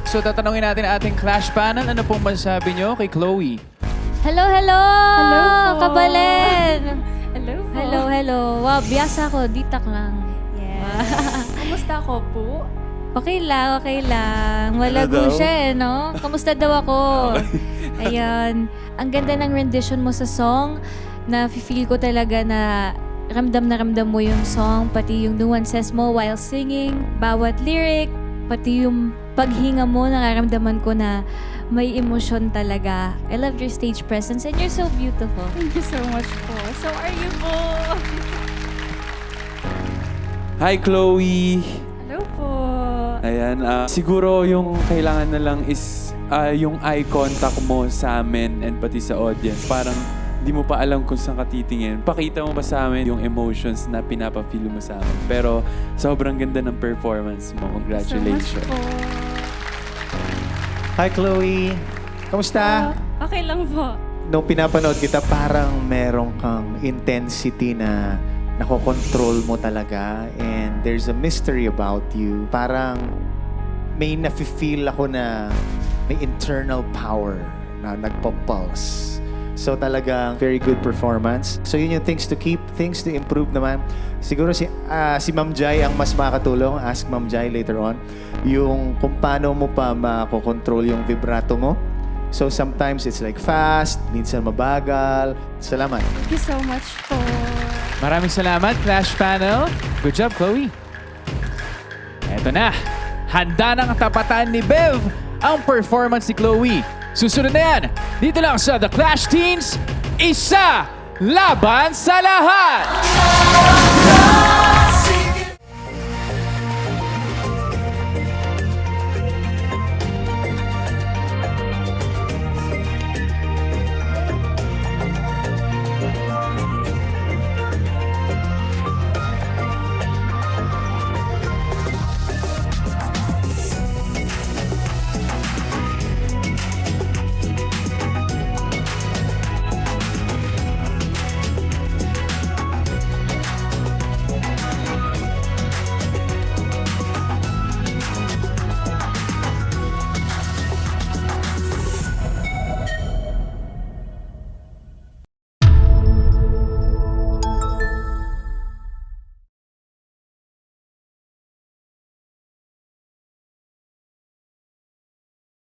So tatanungin natin ang ating Clash panel. Ano pong masasabi nyo kay Chloe? Hello, hello! Hello po. Kabalen! Hello po. Hello, hello. Wow, biyasa ko. Ditak lang. Yes. Kumusta ako po? Okay lang, okay lang. Malago Ano daw? siya eh, no? Kamusta daw ako? Ayan. Ang ganda ng rendition mo sa song. Na feel ko talaga na ramdam mo yung song, pati yung nuances mo while singing, bawat lyric, pati yung paghinga mo, nararamdaman ko na may emosyon talaga. I love your stage presence and you're so beautiful. Thank you so much po. So are you po? Hi, Chloe! Hello po. Ayan, siguro yung kailangan na lang is yung eye contact mo sa amin and pati sa audience. Parang di mo pa alam kung saan ka titingin. Pakita mo ba sa amin yung emotions na pinapa-feel mo sa amin. Pero sobrang ganda ng performance mo. Congratulations. So much po. Hi, Chloe. Kamusta? Okay lang po. Nung pinapanood kita, parang merong kang intensity na nakokontrol mo talaga and there's a mystery about you. Parang may nafe-feel ako na may internal power na nagpa-pulse. So talagang very good performance. So yun yung things to keep, things to improve naman. Siguro si Ma'am Jai ang mas makakatulong. Ask Ma'am Jai later on. Yung kung paano mo pa makokontrol yung vibrato mo. So sometimes it's like fast, minsan mabagal. Salamat. Thank you so much po. Maraming salamat, Clash Panel. Good job, Chloe. Eto na. Handa ng tapatan ni Bev ang performance ni Chloe. Susunod na yan. Dito lang sa The Clash Teens, isa laban sa lahat!